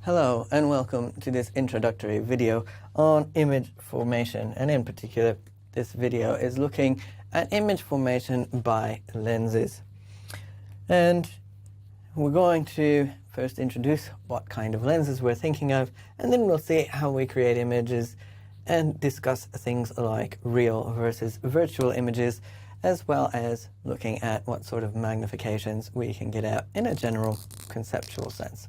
Hello and welcome to this introductory video on image formation, and in particular this video is looking at image formation by lenses. And we're going to first introduce what kind of lenses we're thinking of, and then we'll see how we create images and discuss things like real versus virtual images, as well as looking at what sort of magnifications we can get out in a general conceptual sense.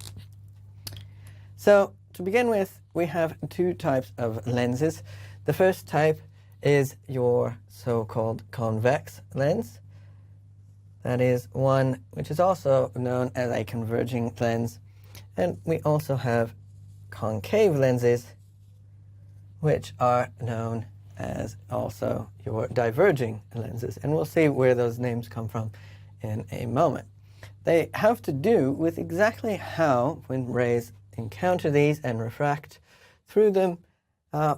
So to begin with, we have two types of lenses. The first type is your so-called convex lens. That is one which is also known as a converging lens. And we also have concave lenses, which are known as also your diverging lenses. And we'll see where those names come from in a moment. They have to do with exactly how, when rays encounter these and refract through them,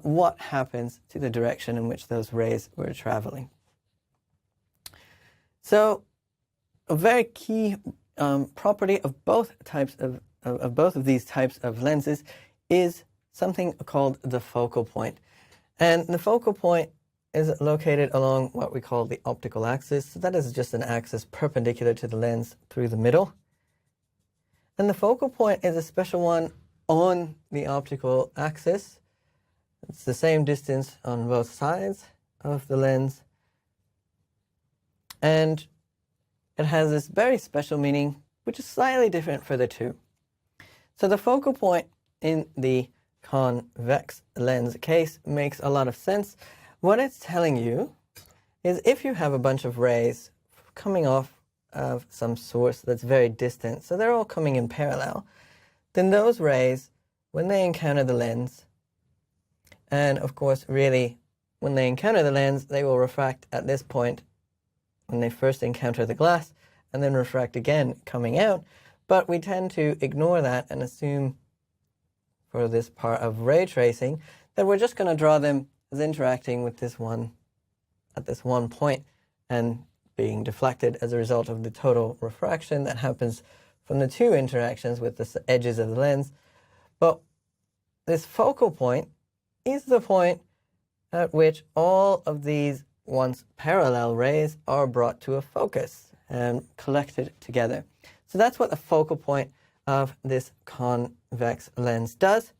what happens to the direction in which those rays were traveling. So a very key property of both types of both of these types of lenses is something called the focal point. And the focal point is located along what we call the optical axis. So that is just an axis perpendicular to the lens through the middle. And the focal point is a special one on the optical axis. It's the same distance on both sides of the lens. And it has this very special meaning, which is slightly different for the two. So the focal point in the convex lens case makes a lot of sense. What it's telling you is if you have a bunch of rays coming off of some source that's very distant, so they're all coming in parallel, then those rays, when they encounter the lens, and of course really when they encounter the lens, they will refract at this point when they first encounter the glass, and then refract again coming out. But we tend to ignore that and assume for this part of ray tracing that we're just going to draw them as interacting with this one at this one point and being deflected as a result of the total refraction that happens from the two interactions with the edges of the lens. But this focal point is the point at which all of these once parallel rays are brought to a focus and collected together. So that's what the focal point of this convex lens does.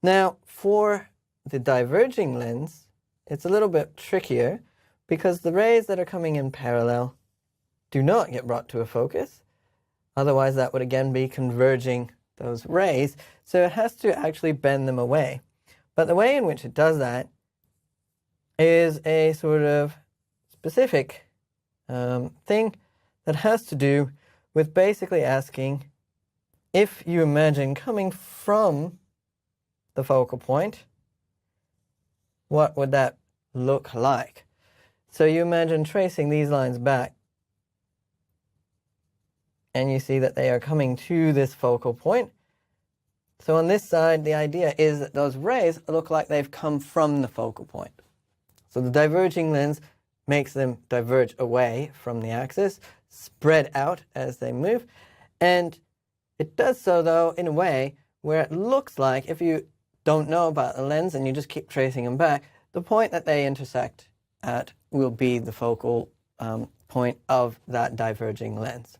Now, for the diverging lens, it's a little bit trickier, because the rays that are coming in parallel do not get brought to a focus. Otherwise, that would again be converging those rays. So it has to actually bend them away. But the way in which it does that is a sort of specific thing that has to do with basically asking, if you imagine coming from the focal point, what would that look like? So you imagine tracing these lines back, and you see that they are coming to this focal point. So on this side, the idea is that those rays look like they've come from the focal point. So the diverging lens makes them diverge away from the axis, spread out as they move, and it does so, though, in a way where it looks like, if you don't know about the lens and you just keep tracing them back, the point that they intersect at will be the focal point of that diverging lens.